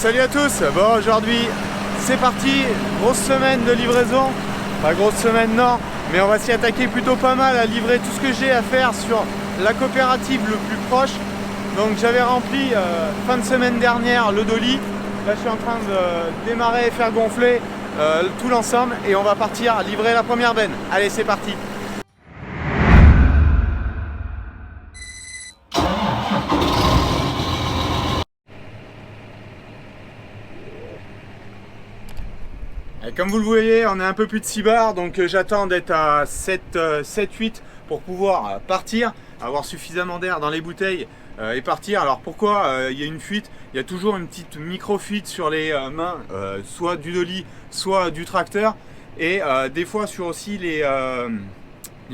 Salut à tous. Bon, aujourd'hui c'est parti, grosse semaine de livraison. Pas grosse semaine non, mais on va s'y attaquer plutôt pas mal à livrer tout ce que j'ai à faire sur la coopérative le plus proche. Donc j'avais rempli fin de semaine dernière le dolly. Là je suis en train de démarrer et faire gonfler tout l'ensemble et on va partir livrer la première benne. Allez, c'est parti. Et comme vous le voyez, on est un peu plus de 6 bars, donc j'attends d'être à 7-8 pour pouvoir partir, avoir suffisamment d'air dans les bouteilles et partir. Alors pourquoi il y a une fuite? Il y a toujours une petite micro-fuite sur les mains, soit du dolly, soit du tracteur. Et des fois sur aussi les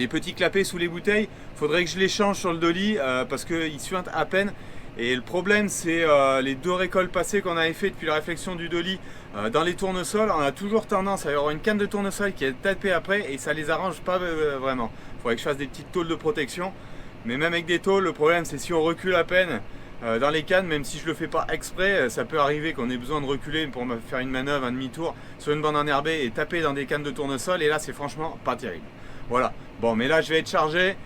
petits clapets sous les bouteilles, il faudrait que je les change sur le dolly parce qu'ils suintent à peine. Et le problème, c'est les 2 récoltes passées qu'on avait fait depuis la réflexion du dolly dans les tournesols. On a toujours tendance à avoir une canne de tournesol qui est tapée après et ça les arrange pas vraiment. Il faudrait que je fasse des petites tôles de protection. Mais même avec des tôles, le problème c'est si on recule à peine dans les cannes, même si je le fais pas exprès, ça peut arriver qu'on ait besoin de reculer pour me faire une manœuvre, un demi-tour sur une bande enherbée et taper dans des cannes de tournesol. Et là, c'est franchement pas terrible. Voilà. Bon, mais là, je vais être chargé.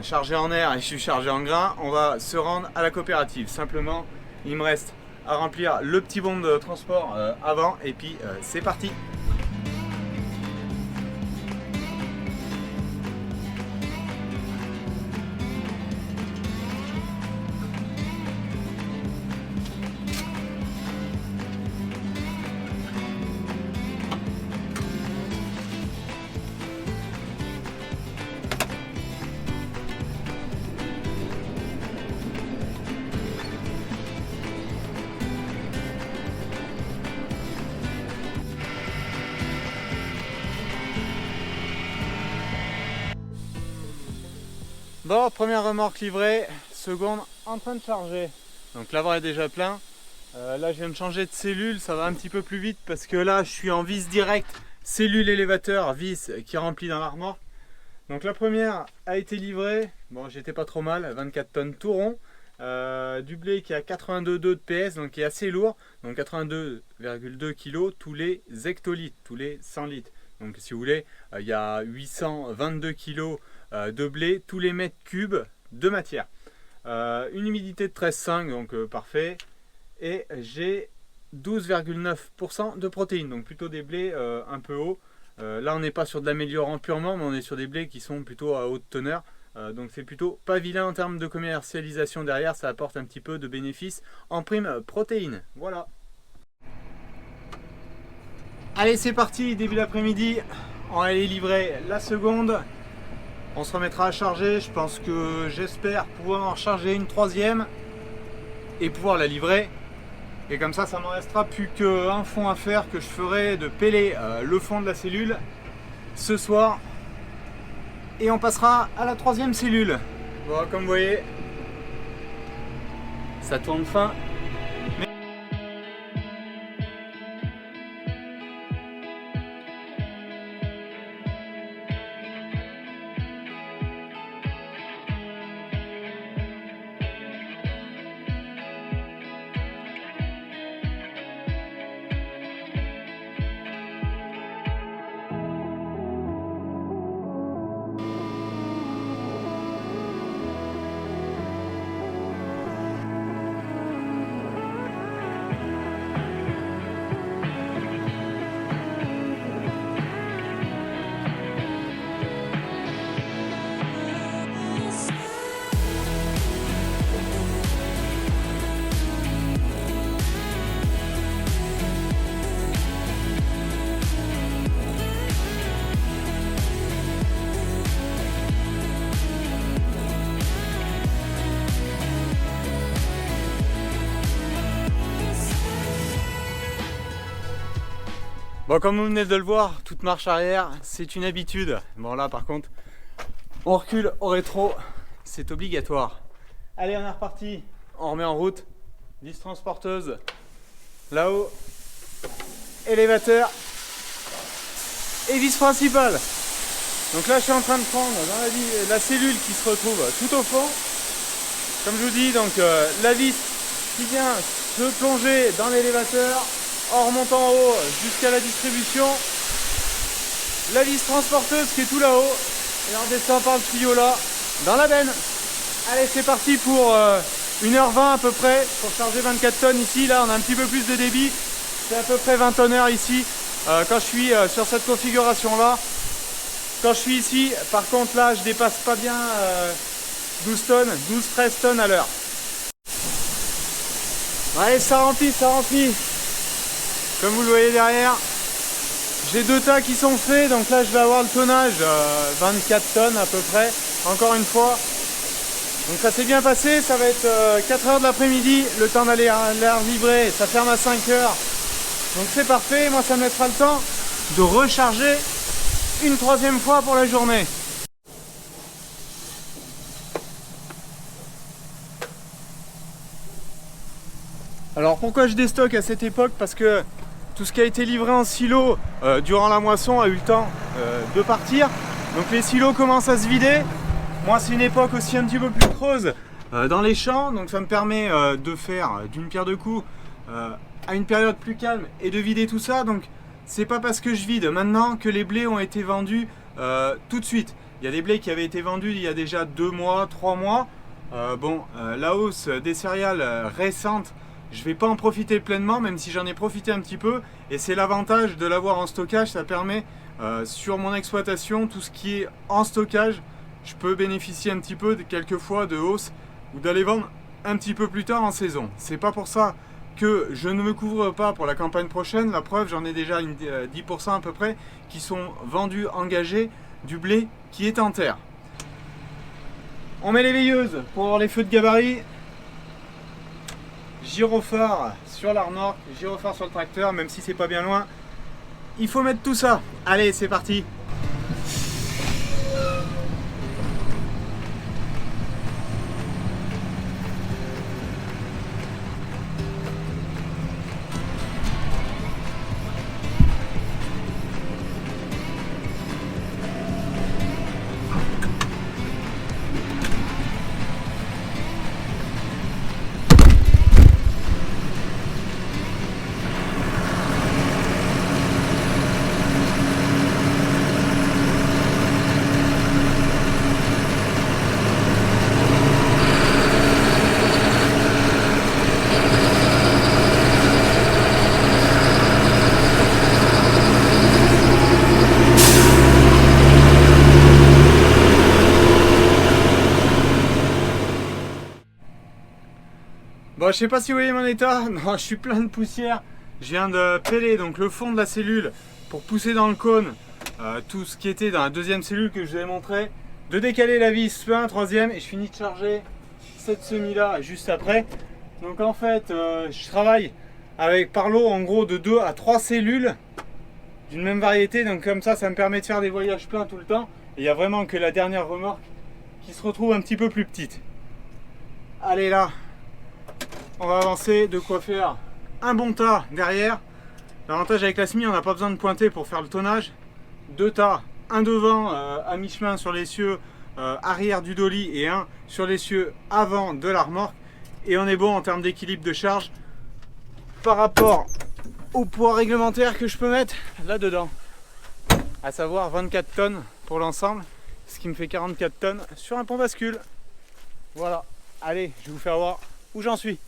Chargé en air et je suis chargé en grain. On va se rendre à la coopérative. Simplement, il me reste à remplir le petit bon de transport avant et puis c'est parti. Bon, première remorque livrée, seconde en train de charger. Donc l'avant est déjà plein. Là je viens de changer de cellule, ça va un petit peu plus vite parce que là je suis en vis direct, cellule élévateur, vis qui est remplie dans la remorque. Donc la première a été livrée, bon j'étais pas trop mal, 24 tonnes tout rond. Du blé qui a 82,2 de PS, donc qui est assez lourd, donc 82,2 kg tous les hectolitres, tous les 100 litres. Donc si vous voulez, il y a 822 kg de blé tous les mètres cubes de matière. Une humidité de 13,5, donc parfait. Et j'ai 12,9% de protéines, donc plutôt des blés un peu hauts. Là on n'est pas sur de l'améliorant purement, mais on est sur des blés qui sont plutôt à haute teneur. Donc c'est plutôt pas vilain en termes de commercialisation derrière, ça apporte un petit peu de bénéfices en prime protéines. Voilà. Allez, c'est parti, début d'après-midi, on va aller livrer la seconde. On se remettra à charger, je pense que j'espère pouvoir en charger une troisième et pouvoir la livrer. Et comme ça, ça ne me restera plus qu'un fond à faire que je ferai de peler le fond de la cellule ce soir. Et on passera à la troisième cellule. Bon, comme vous voyez, ça tourne fin. Bon, comme vous venez de le voir, toute marche arrière, c'est une habitude. Bon là par contre, on recule au rétro, c'est obligatoire. Allez, on est reparti, on remet en route, vis transporteuse, là-haut, élévateur et vis principale. Donc là je suis en train de prendre dans la cellule qui se retrouve tout au fond. Comme je vous dis, donc la vis qui vient se plonger dans l'élévateur, en remontant en haut jusqu'à la distribution, la vis transporteuse qui est tout là-haut, et on descend par le tuyau là, dans la benne. Allez, c'est parti pour 1h20 à peu près, pour charger 24 tonnes ici. Là, on a un petit peu plus de débit, c'est à peu près 20 tonneurs ici, quand je suis sur cette configuration-là. Quand je suis ici, par contre, là, je dépasse pas bien 12 tonnes, 12-13 tonnes à l'heure. Allez, ça remplit, ça remplit. Comme vous le voyez derrière, j'ai 2 tas qui sont faits, donc là je vais avoir le tonnage 24 tonnes à peu près, encore une fois. Donc ça s'est bien passé, ça va être 4 heures de l'après-midi, le temps d'aller l'air livrer, ça ferme à 5 heures. Donc c'est parfait, moi ça me laissera le temps de recharger une 3e fois pour la journée. Alors pourquoi je déstocke à cette époque? Parce que tout ce qui a été livré en silo durant la moisson a eu le temps de partir. Donc les silos commencent à se vider. Moi c'est une époque aussi un petit peu plus creuse dans les champs. Donc ça me permet de faire d'une pierre deux coups à une période plus calme et de vider tout ça. Donc c'est pas parce que je vide maintenant que les blés ont été vendus tout de suite. Il y a des blés qui avaient été vendus il y a déjà 2 mois, 3 mois. La hausse des céréales récentes, je ne vais pas en profiter pleinement, même si j'en ai profité un petit peu. Et c'est l'avantage de l'avoir en stockage, ça permet sur mon exploitation, tout ce qui est en stockage, je peux bénéficier un petit peu quelquefois de hausse ou d'aller vendre un petit peu plus tard en saison. C'est pas pour ça que je ne me couvre pas pour la campagne prochaine. La preuve, j'en ai déjà 10% à peu près qui sont vendus, engagés, du blé qui est en terre. On met les veilleuses pour avoir les feux de gabarit. Gyrophare sur la remorque, gyrophare sur le tracteur, même si c'est pas bien loin. Il faut mettre tout ça. Allez, c'est parti. Bon, je sais pas si vous voyez mon état. Non, je suis plein de poussière. Je viens de peler donc le fond de la cellule pour pousser dans le cône tout ce qui était dans la 2e cellule que je vous ai montré, de décaler la vis sur un 3e, et je finis de charger cette semis là juste après. Donc en fait je travaille avec par lot en gros de 2 à 3 cellules d'une même variété, donc comme ça me permet de faire des voyages pleins tout le temps, et il n'y a vraiment que la dernière remorque qui se retrouve un petit peu plus petite. Allez, là on va avancer, de quoi faire un bon tas derrière. L'avantage avec la semi, on n'a pas besoin de pointer pour faire le tonnage. 2 tas, un devant à mi-chemin sur l'essieu arrière du dolly et un sur l'essieu avant de la remorque, et on est bon en termes d'équilibre de charge par rapport au poids réglementaire que je peux mettre là-dedans, à savoir 24 tonnes pour l'ensemble, ce qui me fait 44 tonnes sur un pont bascule. Voilà, allez, je vais vous faire voir où j'en suis.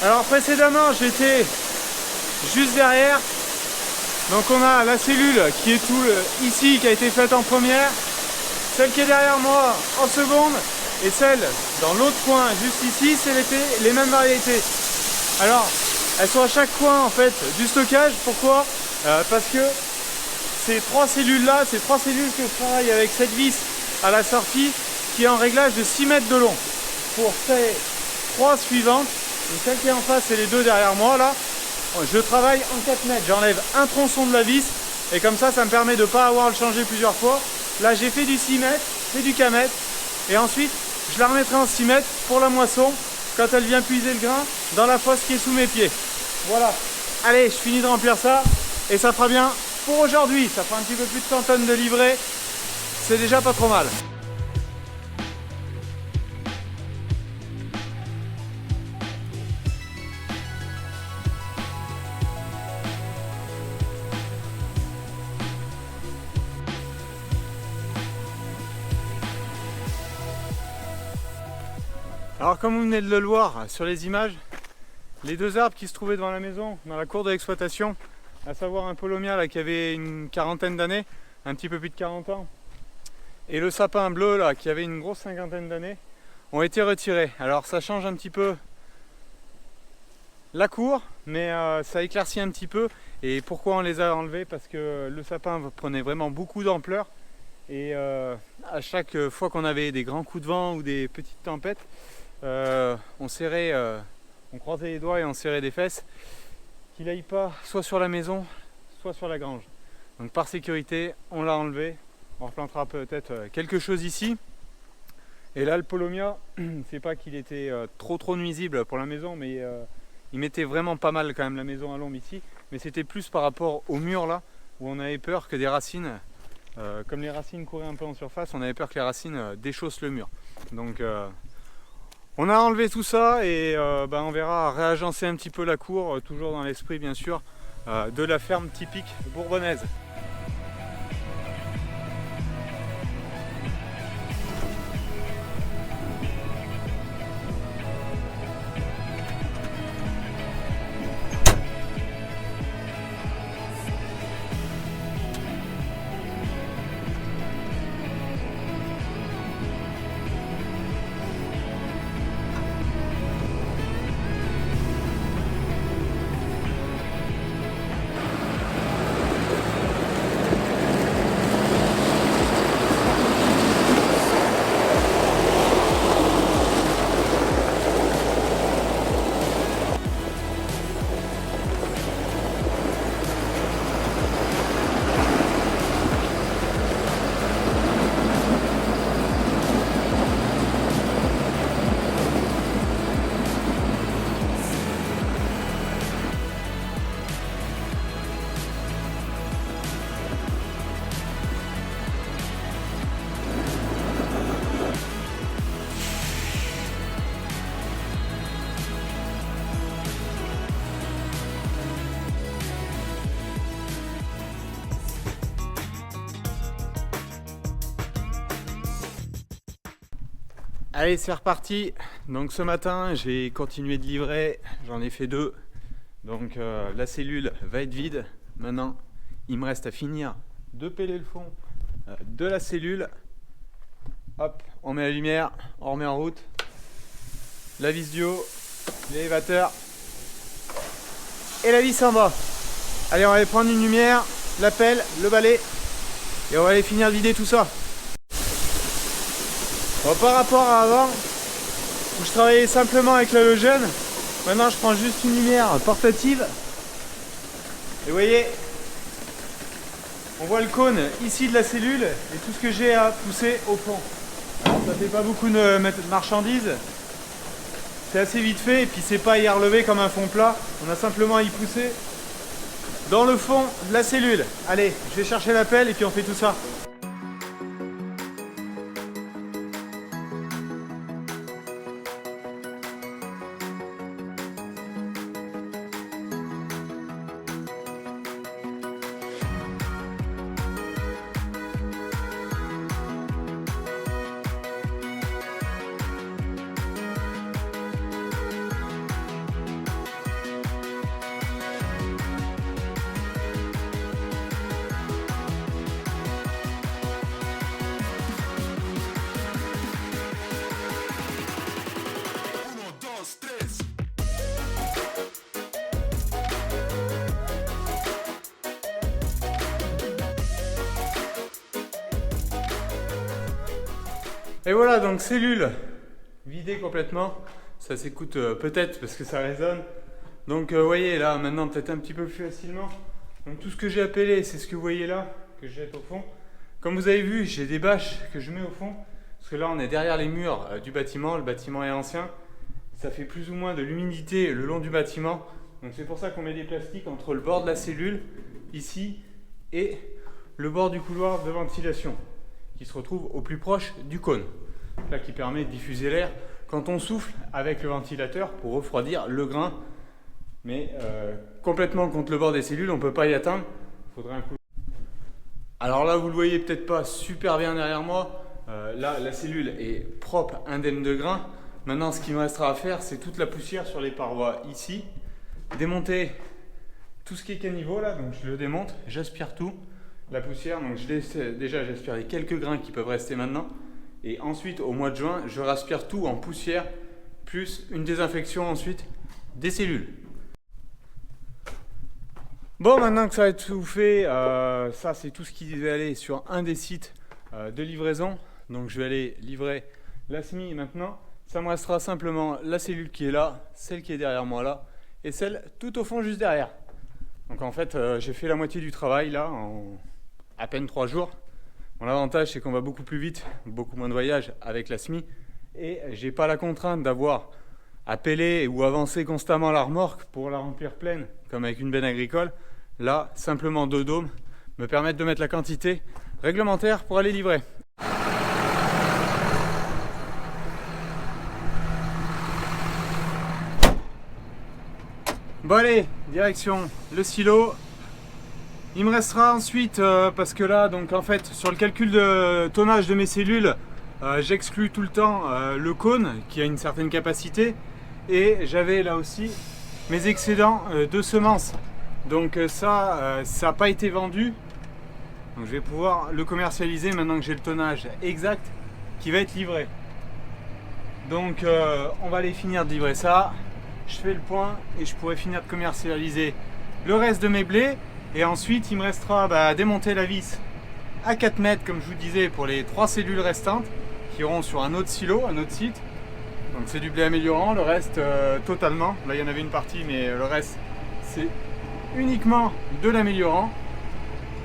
Alors précédemment j'étais juste derrière, donc on a la cellule qui est ici, qui a été faite en première, celle qui est derrière moi en seconde, et celle dans l'autre coin juste ici, c'est les mêmes variétés. Alors elles sont à chaque coin en fait du stockage. Pourquoi? Parce que ces 3 cellules là, ces 3 cellules que je travaille avec cette vis à la sortie qui est en réglage de 6 mètres de long. Pour ces 3 suivantes, donc celle qui est en face, c'est les 2 derrière moi là, je travaille en 4 mètres, j'enlève un tronçon de la vis, et comme ça me permet de ne pas avoir à le changer plusieurs fois. Là j'ai fait du 6 mètres, fait du K mètre, et ensuite je la remettrai en 6 mètres pour la moisson quand elle vient puiser le grain dans la fosse qui est sous mes pieds. Voilà, allez, je finis de remplir ça et ça fera bien pour aujourd'hui. Ça fait un petit peu plus de 100 tonnes de livrée. C'est déjà pas trop mal. Alors comme vous venez de le voir sur les images, les deux arbres qui se trouvaient devant la maison, dans la cour de l'exploitation, à savoir un polomia là, qui avait une quarantaine d'années, un petit peu plus de 40 ans, et le sapin bleu là, qui avait une grosse cinquantaine d'années, ont été retirés. Alors ça change un petit peu la cour, mais ça éclaircit un petit peu. Et pourquoi on les a enlevés? Parce que le sapin prenait vraiment beaucoup d'ampleur. Et à chaque fois qu'on avait des grands coups de vent ou des petites tempêtes, on serrait, on croisait les doigts et on serrait des fesses qu'il n'aille pas soit sur la maison, soit sur la grange. Donc par sécurité, on l'a enlevé. On replantera peut-être quelque chose ici. Et là, le polomia, c'est pas qu'il était trop nuisible pour la maison, mais il mettait vraiment pas mal quand même la maison à l'ombre ici. Mais c'était plus par rapport au mur là, où on avait peur que des racines, comme les racines couraient un peu en surface, on avait peur que les racines déchaussent le mur. Donc on a enlevé tout ça et on verra réagencer un petit peu la cour, toujours dans l'esprit bien sûr de la ferme typique bourbonnaise. Allez, c'est reparti. Donc ce matin, j'ai continué de livrer, j'en ai fait 2. Donc la cellule va être vide. Maintenant, il me reste à finir de peler le fond de la cellule. Hop, on met la lumière, on remet en route. La vis du haut, l'élévateur et la vis en bas. Allez, on va aller prendre une lumière, la pelle, le balai et on va aller finir de vider tout ça. Bon, par rapport à avant, où je travaillais simplement avec l'halogène, maintenant je prends juste une lumière portative. Et vous voyez, on voit le cône ici de la cellule et tout ce que j'ai à pousser au fond. Alors, ça fait pas beaucoup de marchandises, c'est assez vite fait et puis c'est pas à y relever comme un fond plat. On a simplement à y pousser dans le fond de la cellule. Allez, je vais chercher la pelle et puis on fait tout ça. Et voilà, donc cellule vidée complètement. Ça s'écoute peut-être parce que ça résonne. Donc vous voyez là maintenant peut-être un petit peu plus facilement. Donc tout ce que j'ai appelé, c'est ce que vous voyez là, que je jette au fond. Comme vous avez vu, j'ai des bâches que je mets au fond. Parce que là on est derrière les murs du bâtiment, le bâtiment est ancien. Ça fait plus ou moins de l'humidité le long du bâtiment. Donc c'est pour ça qu'on met des plastiques entre le bord de la cellule, ici, et le bord du couloir de ventilation qui se retrouve au plus proche du cône, là qui permet de diffuser l'air quand on souffle avec le ventilateur pour refroidir le grain, mais complètement contre le bord des cellules, on ne peut pas y atteindre, il faudrait un coup. Alors là, vous le voyez peut-être pas super bien derrière moi, là la cellule est propre, indemne de grain. Maintenant, ce qu'il me restera à faire, c'est toute la poussière sur les parois ici, démonter tout ce qui est caniveau là, donc je le démonte, j'aspire tout, la poussière, donc déjà j'aspire les quelques grains qui peuvent rester maintenant, et ensuite au mois de juin, je raspire tout en poussière, plus une désinfection ensuite des cellules. Bon, maintenant que ça est tout fait, ça c'est tout ce qui devait aller sur un des sites de livraison, donc je vais aller livrer la SMI maintenant. Ça me restera simplement la cellule qui est là, celle qui est derrière moi là, et celle tout au fond juste derrière. Donc en fait, j'ai fait la moitié du travail là, en à peine 3 jours. Mon avantage, c'est qu'on va beaucoup plus vite, beaucoup moins de voyages avec la SMI, et j'ai pas la contrainte d'avoir à peler ou avancer constamment la remorque pour la remplir pleine, comme avec une benne agricole. Là, simplement 2 dômes me permettent de mettre la quantité réglementaire pour aller livrer. Bon allez, direction le silo. Il me restera ensuite, parce que là, donc en fait, sur le calcul de tonnage de mes cellules, j'exclus tout le temps le cône qui a une certaine capacité, et j'avais là aussi mes excédents de semences. Donc ça n'a pas été vendu, donc je vais pouvoir le commercialiser maintenant que j'ai le tonnage exact qui va être livré. Donc on va aller finir de livrer ça. Je fais le point et je pourrai finir de commercialiser le reste de mes blés, et ensuite il me restera à démonter la vis à 4 mètres comme je vous disais pour les 3 cellules restantes qui iront sur un autre silo, un autre site. Donc c'est du blé améliorant, le reste totalement, là il y en avait une partie mais le reste c'est uniquement de l'améliorant.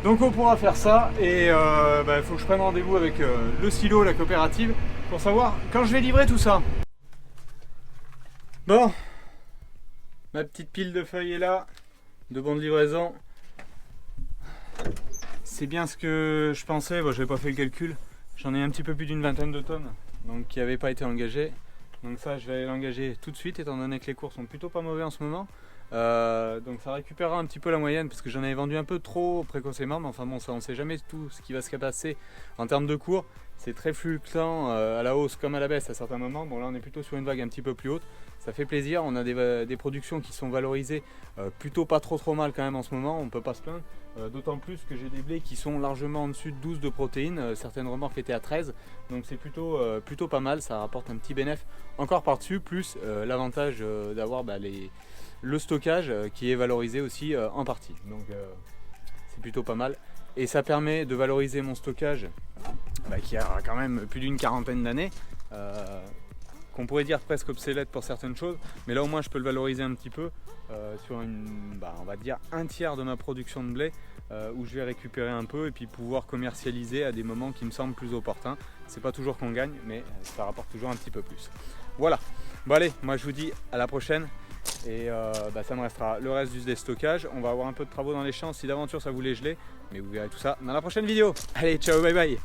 Donc on pourra faire ça, et il faut que je prenne rendez-vous avec le silo, la coopérative, pour savoir quand je vais livrer tout ça. Bon, ma petite pile de feuilles est là, de bons de livraison. C'est bien ce que je pensais, bon, j'avais pas fait le calcul. J'en ai un petit peu plus d'une vingtaine de tonnes, donc qui n'avaient pas été engagées. Donc ça, je vais aller l'engager tout de suite, étant donné que les cours sont plutôt pas mauvais en ce moment. Donc ça récupérera un petit peu la moyenne, parce que j'en avais vendu un peu trop précocement, mais enfin bon, ça on sait jamais tout ce qui va se passer en termes de cours. C'est très fluctuant à la hausse comme à la baisse à certains moments. Bon là on est plutôt sur une vague un petit peu plus haute, ça fait plaisir. On a des productions qui sont valorisées plutôt pas trop mal quand même en ce moment, on peut pas se plaindre. D'autant plus que j'ai des blés qui sont largement en dessus de 12 de protéines, certaines remorques étaient à 13, donc c'est plutôt pas mal, ça rapporte un petit bénéfice encore par-dessus, plus l'avantage d'avoir le stockage qui est valorisé aussi en partie. Donc c'est plutôt pas mal. Et ça permet de valoriser mon stockage qui a quand même plus d'une quarantaine d'années, qu'on pourrait dire presque obsolète pour certaines choses, mais là au moins je peux le valoriser un petit peu sur on va dire un tiers de ma production de blé, où je vais récupérer un peu et puis pouvoir commercialiser à des moments qui me semblent plus opportuns. C'est pas toujours qu'on gagne, mais ça rapporte toujours un petit peu plus. Voilà, bon allez, moi je vous dis à la prochaine. Et ça me restera le reste du déstockage. On va avoir un peu de travaux dans les champs si d'aventure ça voulait geler, mais vous verrez tout ça dans la prochaine vidéo. Allez, ciao, bye bye.